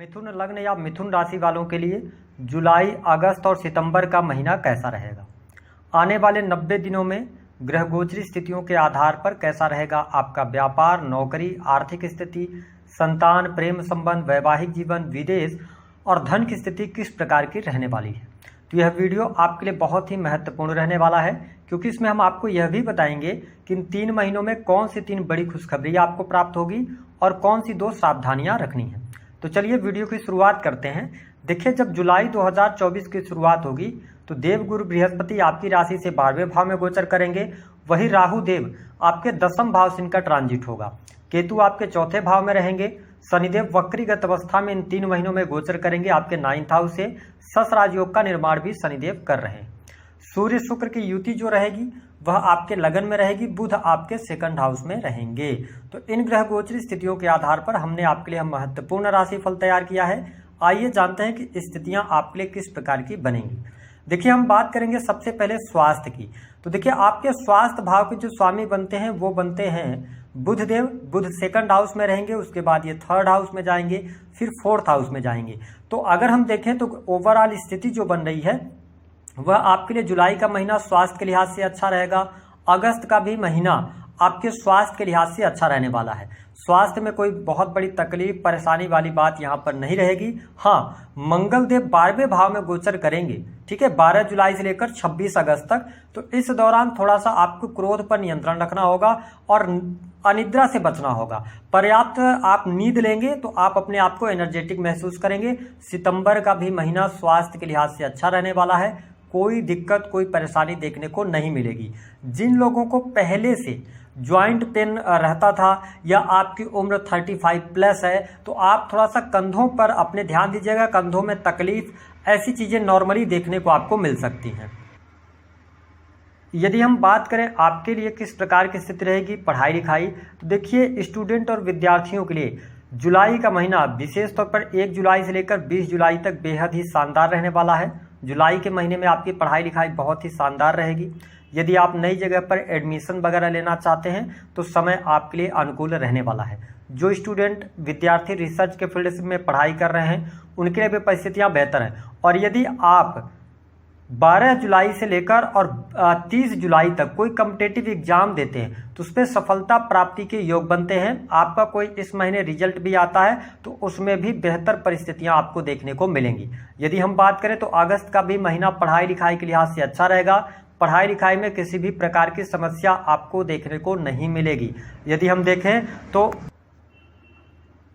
मिथुन लग्न या मिथुन राशि वालों के लिए जुलाई, अगस्त और सितंबर का महीना कैसा रहेगा। आने वाले 90 दिनों में ग्रह गोचरी स्थितियों के आधार पर कैसा रहेगा आपका व्यापार, नौकरी, आर्थिक स्थिति, संतान, प्रेम संबंध, वैवाहिक जीवन, विदेश और धन की स्थिति किस प्रकार की रहने वाली है। तो यह वीडियो आपके लिए बहुत ही महत्वपूर्ण रहने वाला है, क्योंकि इसमें हम आपको यह भी बताएंगे कि इन 3 महीनों में कौन सी 3 बड़ी खुशखबरी आपको प्राप्त होगी और कौन सी 2 सावधानियां रखनी है। तो चलिए वीडियो की शुरुआत करते हैं। देखिए, जब जुलाई 2024 की शुरुआत होगी तो देवगुरु बृहस्पति आपकी राशि से 12वें भाव में गोचर करेंगे। वही राहु देव आपके 10वें भाव से इनका ट्रांजिट होगा। केतु आपके 4थे भाव में रहेंगे। शनिदेव वक्रीगत अवस्था में इन 3 महीनों में गोचर करेंगे आपके 9th हाउस से। सस राजयोग का निर्माण भी शनिदेव कर रहे हैं। सूर्य शुक्र की युति जो रहेगी वह आपके लगन में रहेगी। बुध आपके 2nd हाउस में रहेंगे। तो इन ग्रह गोचरी स्थितियों के आधार पर हमने आपके लिए महत्वपूर्ण राशिफल तैयार किया है। आइए जानते हैं कि स्थितियां आपके लिए किस प्रकार की बनेंगी। देखिए, हम बात करेंगे सबसे पहले स्वास्थ्य की। तो देखिए, आपके स्वास्थ्य भाव के जो स्वामी बनते हैं वो बनते हैं बुधदेव। बुध 2nd हाउस में रहेंगे, उसके बाद ये 3rd हाउस में जाएंगे, फिर 4th हाउस में जाएंगे। तो अगर हम देखें तो ओवरऑल स्थिति जो बन रही है वह आपके लिए जुलाई का महीना स्वास्थ्य के लिहाज से अच्छा रहेगा। अगस्त का भी महीना आपके स्वास्थ्य के लिहाज से अच्छा रहने वाला है। स्वास्थ्य में कोई बहुत बड़ी तकलीफ परेशानी वाली बात यहाँ पर नहीं रहेगी। हाँ, मंगल देव 12वें भाव में गोचर करेंगे, ठीक है, 12 जुलाई से लेकर 26 अगस्त तक। तो इस दौरान थोड़ा सा आपको क्रोध पर नियंत्रण रखना होगा और अनिद्रा से बचना होगा। पर्याप्त आप नींद लेंगे तो आप अपने आप को एनर्जेटिक महसूस करेंगे। सितंबर का भी महीना स्वास्थ्य के लिहाज से अच्छा रहने वाला है। कोई दिक्कत, कोई परेशानी देखने को नहीं मिलेगी। जिन लोगों को पहले से ज्वाइंट पेन रहता था या आपकी उम्र 35 प्लस है तो आप थोड़ा सा कंधों पर अपने ध्यान दीजिएगा। कंधों में तकलीफ, ऐसी चीजें नॉर्मली देखने को आपको मिल सकती हैं। यदि हम बात करें आपके लिए किस प्रकार की स्थिति रहेगी पढ़ाई लिखाई, तो देखिए, स्टूडेंट और विद्यार्थियों के लिए जुलाई का महीना विशेष तौर पर 1 जुलाई से लेकर 20 जुलाई तक बेहद ही शानदार रहने वाला है। जुलाई के महीने में आपकी पढ़ाई लिखाई बहुत ही शानदार रहेगी। यदि आप नई जगह पर एडमिशन वगैरह लेना चाहते हैं तो समय आपके लिए अनुकूल रहने वाला है। जो स्टूडेंट विद्यार्थी रिसर्च के फील्ड में पढ़ाई कर रहे हैं उनके लिए भी परिस्थितियां बेहतर हैं। और यदि आप 12 जुलाई से लेकर और 30 जुलाई तक कोई कॉम्पिटिटिव एग्जाम देते हैं तो उसमें सफलता प्राप्ति के योग बनते हैं। आपका कोई इस महीने रिजल्ट भी आता है तो उसमें भी बेहतर परिस्थितियां आपको देखने को मिलेंगी। यदि हम बात करें तो अगस्त का भी महीना पढ़ाई लिखाई के लिहाज से अच्छा रहेगा। पढ़ाई लिखाई में किसी भी प्रकार की समस्या आपको देखने को नहीं मिलेगी। यदि हम देखें तो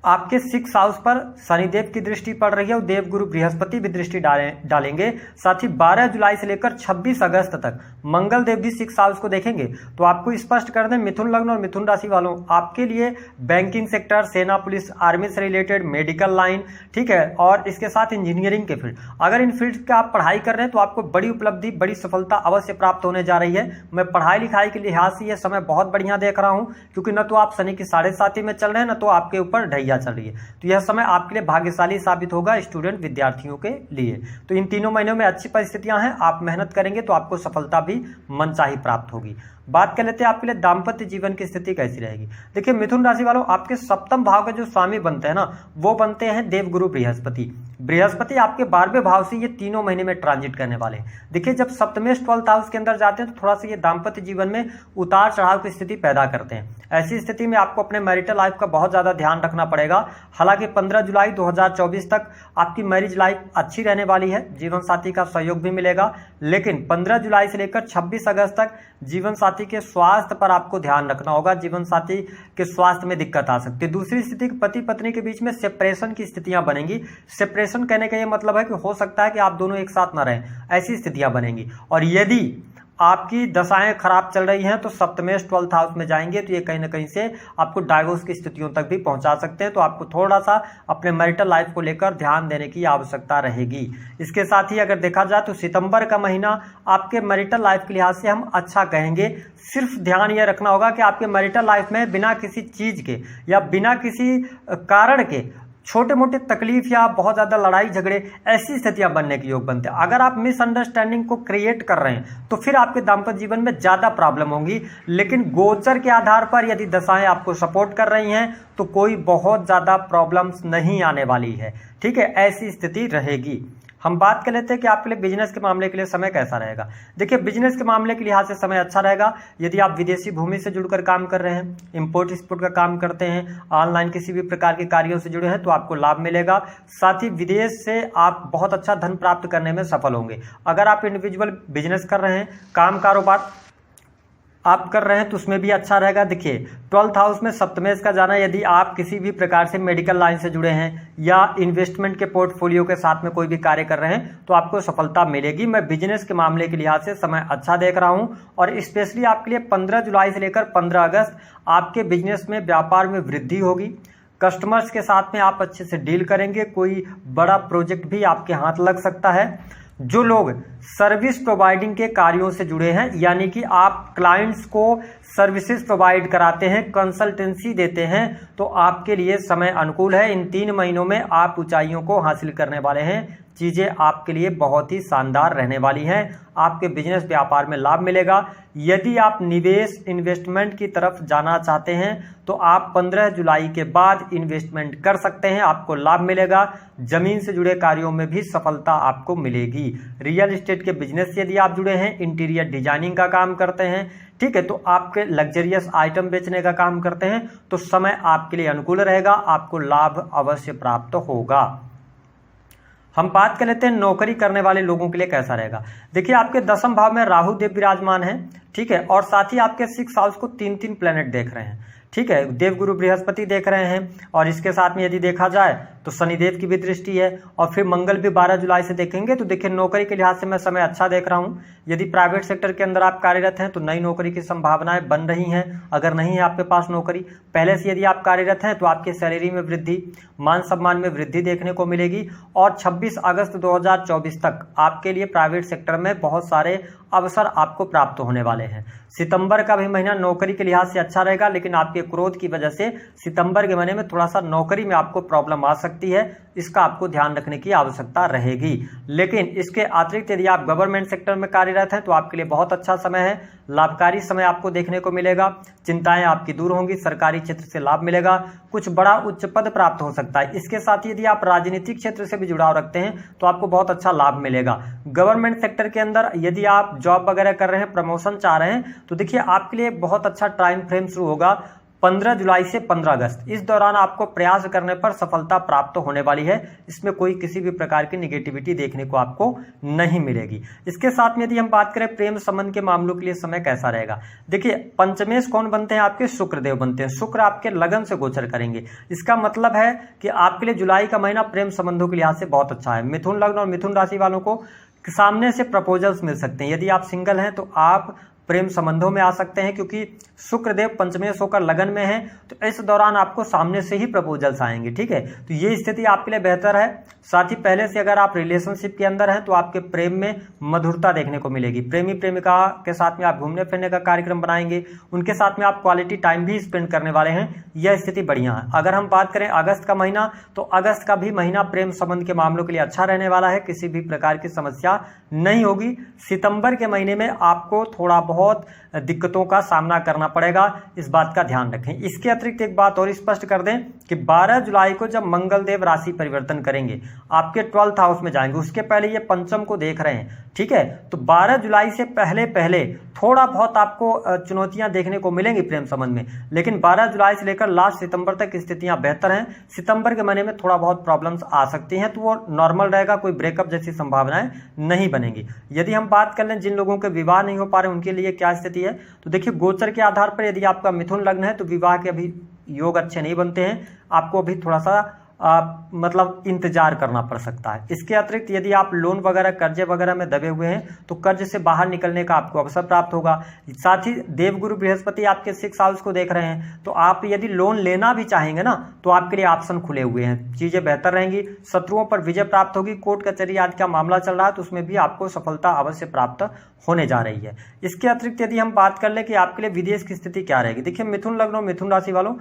आपके 6th हाउस पर शनिदेव की दृष्टि पड़ रही है और देवगुरु बृहस्पति भी दृष्टि डालेंगे। साथ ही 12 जुलाई से लेकर 26 अगस्त तक मंगल देव भी 6th हाउस को देखेंगे। तो आपको स्पष्ट कर दें, मिथुन लग्न और मिथुन राशि वालों, आपके लिए बैंकिंग सेक्टर, सेना, पुलिस, आर्मी से रिलेटेड, मेडिकल लाइन, ठीक है, और इसके साथ इंजीनियरिंग के फील्ड, अगर इन फील्ड का आप पढ़ाई कर रहे हैं तो आपको बड़ी उपलब्धि, बड़ी सफलता अवश्य प्राप्त होने जा रही है। मैं पढ़ाई लिखाई के लिहाज से यह समय बहुत बढ़िया देख रहा हूँ, क्योंकि न तो आप शनि की 7.5 में चल रहे हैं, न तो आपके ऊपर ढैया चल रही है। तो यह समय आपके लिए भाग्यशाली साबित होगा स्टूडेंट विद्यार्थियों के लिए। तो इन 3 महीनों में अच्छी परिस्थितियां हैं। आप मेहनत करेंगे तो आपको सफलता भी मनचाही प्राप्त होगी। बात कर लेते हैं आपके लिए दाम्पत्य जीवन की स्थिति कैसी रहेगी। देखिए, मिथुन राशि वालों, आपके 7वें भाव के जो स्वामी बनते हैं ना वो बनते हैं देवगुरु बृहस्पति। बृहस्पति आपके 12वें भाव से ये 3 महीने में ट्रांजिट करने वाले हैं। देखिए, जब सप्तमेश 12th हाउस के अंदर जाते हैं तो थोड़ा सा ये दाम्पत्य जीवन में उतार चढ़ाव की स्थिति पैदा करते हैं। ऐसी स्थिति में आपको अपने मैरिटल लाइफ का बहुत ज्यादा ध्यान रखना पड़ेगा। हालांकि 15 जुलाई 2024 तक आपकी मैरिज लाइफ अच्छी रहने वाली है, जीवन साथी का सहयोग भी मिलेगा। लेकिन 15 जुलाई से लेकर 26 अगस्त तक जीवन साथी के स्वास्थ्य पर आपको ध्यान रखना होगा। जीवन साथी के स्वास्थ्य में दिक्कत आ सकती है। दूसरी स्थिति, पति पत्नी के बीच में सेपरेशन की स्थितियां बनेंगी। सेपरेशन कहने का यह मतलब है कि हो सकता है कि आप दोनों एक साथ न रहें, ऐसी स्थितियां बनेंगी। और यदि आपकी दशाएं खराब चल रही हैं तो सप्तमेश 12th हाउस में जाएंगे तो ये कहीं ना कहीं से आपको डाइवोर्स की स्थितियों तक भी पहुंचा सकते हैं। तो आपको थोड़ा सा अपने मैरिटल लाइफ को लेकर ध्यान देने की आवश्यकता रहेगी। इसके साथ ही अगर देखा जाए तो सितंबर का महीना आपके मैरिटल लाइफ के लिहाज से हम अच्छा कहेंगे। सिर्फ ध्यान यह रखना होगा कि आपके मैरिटल लाइफ में बिना किसी चीज के या बिना किसी कारण के छोटे मोटे तकलीफ या बहुत ज़्यादा लड़ाई झगड़े ऐसी स्थितियां बनने के योग बनते हैं। अगर आप मिसअंडरस्टैंडिंग को क्रिएट कर रहे हैं तो फिर आपके दाम्पत्य जीवन में ज़्यादा प्रॉब्लम होंगी। लेकिन गोचर के आधार पर यदि दशाएं आपको सपोर्ट कर रही हैं तो कोई बहुत ज़्यादा प्रॉब्लम्स नहीं आने वाली है, ठीक है, ऐसी स्थिति रहेगी। हम बात कर लेते हैं कि आपके लिए बिजनेस के मामले के लिए समय कैसा रहेगा। देखिए, बिजनेस के मामले के लिहाज से समय अच्छा रहेगा। यदि आप विदेशी भूमि से जुड़कर काम कर रहे हैं, इंपोर्ट एक्सपोर्ट का काम करते हैं, ऑनलाइन किसी भी प्रकार के कार्यों से जुड़े हैं तो आपको लाभ मिलेगा। साथ ही विदेश से आप बहुत अच्छा धन प्राप्त करने में सफल होंगे। अगर आप इंडिविजुअल बिजनेस कर रहे हैं, काम कारोबार आप कर रहे हैं तो उसमें भी अच्छा रहेगा। देखिए, 12th हाउस में सप्तमेश का जाना, यदि आप किसी भी प्रकार से मेडिकल लाइन से जुड़े हैं या इन्वेस्टमेंट के पोर्टफोलियो के साथ में कोई भी कार्य कर रहे हैं तो आपको सफलता मिलेगी। मैं बिजनेस के मामले के लिहाज से समय अच्छा देख रहा हूं और स्पेशली आपके लिए 15 जुलाई से लेकर 15 अगस्त आपके बिजनेस में व्यापार में वृद्धि होगी। कस्टमर्स के साथ में आप अच्छे से डील करेंगे। कोई बड़ा प्रोजेक्ट भी आपके हाथ लग सकता है। जो लोग सर्विस प्रोवाइडिंग के कार्यों से जुड़े हैं, यानी कि आप क्लाइंट्स को सर्विसेज प्रोवाइड कराते हैं, कंसल्टेंसी देते हैं, तो आपके लिए समय अनुकूल है। इन 3 महीनों में आप ऊंचाइयों को हासिल करने वाले हैं। चीज़ें आपके लिए बहुत ही शानदार रहने वाली हैं। आपके बिजनेस व्यापार में लाभ मिलेगा। यदि आप निवेश इन्वेस्टमेंट की तरफ जाना चाहते हैं तो आप 15 जुलाई के बाद इन्वेस्टमेंट कर सकते हैं, आपको लाभ मिलेगा। जमीन से जुड़े कार्यों में भी सफलता आपको मिलेगी। रियल एस्टेट के बिजनेस से यदि आप जुड़े हैं, इंटीरियर डिजाइनिंग का काम करते हैं, ठीक है, तो आपके लग्जरियस आइटम बेचने का काम करते हैं तो समय आपके लिए अनुकूल रहेगा, आपको लाभ अवश्य प्राप्त होगा। हम बात कर लेते हैं नौकरी करने वाले लोगों के लिए कैसा रहेगा। देखिए, आपके 10वें भाव में राहु देव विराजमान है, ठीक है, और साथ ही आपके 6th हाउस को 3 प्लेनेट देख रहे हैं, ठीक है, देवगुरु बृहस्पति देख रहे हैं और इसके साथ में यदि देखा जाए तो शनिदेव की भी दृष्टि है और फिर मंगल भी 12 जुलाई से देखेंगे। तो देखिए, नौकरी के लिहाज से मैं समय अच्छा देख रहा हूं। यदि प्राइवेट सेक्टर के अंदर आप कार्यरत हैं तो नई नौकरी की संभावनाएं बन रही हैं। अगर नहीं है आपके पास नौकरी पहले से, यदि आप कार्यरत हैं तो आपकी सैलरी में वृद्धि, मान सम्मान में वृद्धि देखने को मिलेगी। और 26 अगस्त 2024 तक आपके लिए प्राइवेट सेक्टर में बहुत सारे अवसर आपको प्राप्त होने वाले हैं। सितंबर का भी महीना नौकरी के लिहाज से अच्छा रहेगा, लेकिन आपके क्रोध की वजह से सितंबर के महीने में थोड़ा सा नौकरी में आपको प्रॉब्लम आ सकती है। इसका आपको ध्यान रखने की आवश्यकता रहेगी। लेकिन इसके अतिरिक्त यदि आप गवर्नमेंट सेक्टर में कार्यरत हैं तो आपके लिए बहुत अच्छा समय है। लाभकारी समय आपको देखने को मिलेगा। चिंताएं आपकी दूर होंगी। सरकारी क्षेत्र से लाभ मिलेगा। कुछ बड़ा उच्च पद प्राप्त हो सकता है। इसके साथ ही यदि आप राजनीतिक क्षेत्र से भी जुड़ाव रखते हैं तो आपको बहुत अच्छा लाभ मिलेगा। गवर्नमेंट सेक्टर के अंदर यदि आप जॉब वगैरह कर रहे हैं, प्रमोशन चाह रहे हैं, तो देखिए आपके लिए बहुत अच्छा टाइम फ्रेम शुरू होगा 15 जुलाई से 15 अगस्त। इस दौरान आपको प्रयास करने पर सफलता प्राप्त होने वाली है। इसमें कोई किसी भी प्रकार की निगेटिविटी देखने को आपको नहीं मिलेगी। इसके साथ में यदि हम बात करें प्रेम संबंध के मामलों के लिए समय कैसा रहेगा। देखिए, पंचमेश कौन बनते हैं आपके? शुक्रदेव बनते हैं। शुक्र आपके लगन से गोचर करेंगे। इसका मतलब है कि आपके लिए जुलाई का महीना प्रेम संबंधों के लिहाज से बहुत अच्छा है। मिथुन लग्न और मिथुन राशि वालों को सामने से प्रपोजल्स मिल सकते हैं। यदि आप सिंगल हैं तो आप प्रेम संबंधों में आ सकते हैं, क्योंकि शुक्रदेव पंचमेश होकर लगन में है तो इस दौरान आपको सामने से ही प्रपोजल्स आएंगे, ठीक है। तो ये स्थिति आपके लिए बेहतर है। साथ ही पहले से अगर आप रिलेशनशिप के अंदर हैं तो आपके प्रेम में मधुरता देखने को मिलेगी। प्रेमी प्रेमिका के साथ में आप घूमने फिरने का कार्यक्रम बनाएंगे, उनके साथ में आप क्वालिटी टाइम भी स्पेंड करने वाले हैं। यह स्थिति बढ़िया है। अगर हम बात करें अगस्त का महीना, तो अगस्त का भी महीना प्रेम संबंध के मामलों के लिए अच्छा रहने वाला है। किसी भी प्रकार की समस्या नहीं होगी। सितंबर के महीने में आपको थोड़ा बहुत दिक्कतों का सामना करना पड़ेगा, इस बात का ध्यान रखें। इसके अतिरिक्त एक बात और स्पष्ट कर दें कि 12 जुलाई को जब मंगल देव राशि परिवर्तन करेंगे, आपके 12th हाउस में जाएंगे, उसके पहले ये पंचम को देख रहे हैं, ठीक है। तो 12 जुलाई से पहले पहले थोड़ा बहुत आपको चुनौतियां देखने को मिलेंगी प्रेम संबंध में, लेकिन 12 जुलाई से लेकर लास्ट सितंबर तक स्थितियां बेहतर हैं। सितंबर के महीने में थोड़ा बहुत प्रॉब्लम्स आ सकती हैं, तो वो नॉर्मल रहेगा। कोई ब्रेकअप जैसी संभावनाएं नहीं बनेगी। यदि हम बात कर लें जिन लोगों के विवाह नहीं हो पा रहे उनके लिए क्या स्थिति है, तो देखिए गोचर के आधार पर यदि आपका मिथुन लग्न है तो विवाह के अभी योग अच्छे नहीं बनते हैं। आपको अभी थोड़ा सा मतलब इंतजार करना पड़ सकता है। इसके अतिरिक्त यदि आप लोन वगैरह कर्जे वगैरह में दबे हुए हैं तो कर्ज से बाहर निकलने का आपको अवसर प्राप्त होगा। साथ ही देवगुरु बृहस्पति आपके 6th हाउस को देख रहे हैं, तो आप यदि लोन लेना भी चाहेंगे ना तो आपके लिए ऑप्शन खुले हुए हैं। चीजें बेहतर रहेंगी। शत्रुओं पर विजय प्राप्त होगी। कोर्ट कचहरी आदि का मामला चल रहा है तो उसमें भी आपको सफलता अवश्य प्राप्त होने जा रही है। इसके अतिरिक्त यदि हम बात कर ले कि आपके लिए विदेश की स्थिति क्या रहेगी, देखिए मिथुन लग्न और मिथुन राशि वालों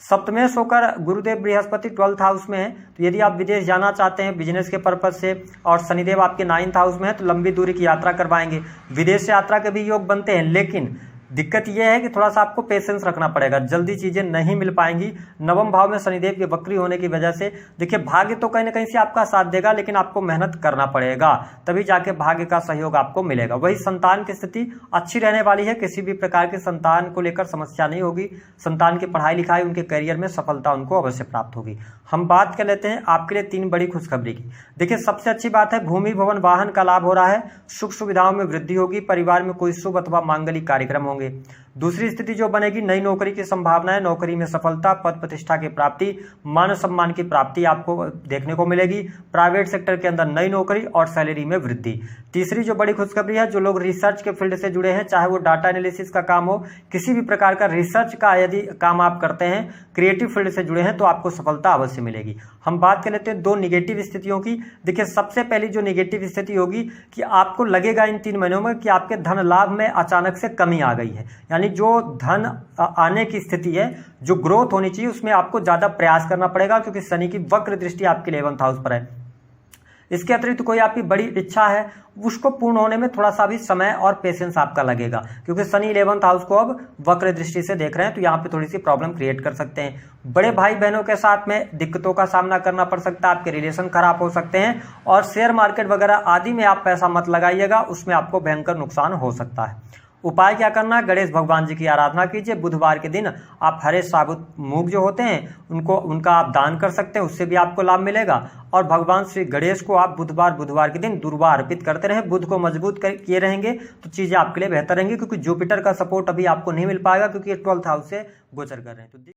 सप्तमेश होकर गुरुदेव बृहस्पति 12th हाउस में है, तो यदि आप विदेश जाना चाहते हैं बिजनेस के पर्पज से, और शनिदेव आपके 9th हाउस में है, तो लंबी दूरी की यात्रा करवाएंगे। विदेश यात्रा के भी योग बनते हैं, लेकिन दिक्कत यह है कि थोड़ा सा आपको पेशेंस रखना पड़ेगा, जल्दी चीजें नहीं मिल पाएंगी। नवम भाव में शनिदेव की वक्री होने की वजह से देखिए भाग्य तो कहीं ना कहीं से आपका साथ देगा, लेकिन आपको मेहनत करना पड़ेगा, तभी जाके भाग्य का सहयोग आपको मिलेगा। वही संतान की स्थिति अच्छी रहने वाली है, किसी भी प्रकार के संतान को लेकर समस्या नहीं होगी। संतान की पढ़ाई लिखाई, उनके करियर में सफलता उनको अवश्य प्राप्त होगी। हम बात कर लेते हैं आपके लिए 3 बड़ी खुशखबरी की। देखिए सबसे अच्छी बात है, भूमि भवन वाहन का लाभ हो रहा है, सुख सुविधाओं में वृद्धि होगी, परिवार में कोई शुभ अथवा मांगलिक कार्यक्रम होंगे। दूसरी स्थिति जो बनेगी, नई नौकरी की संभावना है, नौकरी में सफलता, पद प्रतिष्ठा की प्राप्ति, मान सम्मान की प्राप्ति आपको देखने को मिलेगी। प्राइवेट सेक्टर के अंदर नई नौकरी और सैलरी में वृद्धि। तीसरी जो बड़ी खुशखबरी है, जो लोग रिसर्च के फील्ड से जुड़े हैं, चाहे वो डाटा एनालिसिस का काम हो, किसी भी प्रकार का रिसर्च का यदि काम आप करते हैं, क्रिएटिव फील्ड से जुड़े हैं, तो आपको सफलता अवश्य मिलेगी। हम बात कर लेते हैं 2 निगेटिव स्थितियों की। देखिए सबसे पहली जो निगेटिव स्थिति होगी कि आपको लगेगा इन 3 महीनों में कि आपके धन लाभ में अचानक से कमी आ गई है, यानी जो धन आने की स्थिति है, जो ग्रोथ होनी चाहिए, उसमें आपको ज्यादा प्रयास करना पड़ेगा, क्योंकि शनि की वक्र दृष्टि आपके 11th हाउस पर है। इसके अतिरिक्त कोई आपकी बड़ी इच्छा है, उसको पूर्ण होने में थोड़ा सा भी समय और पेशेंस आपका लगेगा, क्योंकि शनि 11th हाउस को अब वक्र दृष्टि से देख रहे हैं, तो यहाँ पे थोड़ी सी प्रॉब्लम क्रिएट कर सकते हैं। बड़े भाई बहनों के साथ में दिक्कतों का सामना करना पड़ सकता है, आपके रिलेशन खराब हो सकते हैं, और शेयर मार्केट वगैरह आदि में आप पैसा मत लगाइएगा, उसमें आपको भयंकर नुकसान हो सकता है। उपाय क्या करना, गणेश भगवान जी की आराधना कीजिए। बुधवार के दिन आप हरे साबुत मूंग जो होते हैं उनका आप दान कर सकते हैं, उससे भी आपको लाभ मिलेगा। और भगवान श्री गणेश को आप बुधवार के दिन दुर्वा अर्पित करते रहें, बुध को मजबूत किए रहेंगे तो चीजें आपके लिए बेहतर रहेंगी, क्योंकि जुपिटर का सपोर्ट अभी आपको नहीं मिल पाएगा, क्योंकि ये 12th हाउस से गोचर कर रहे हैं। तो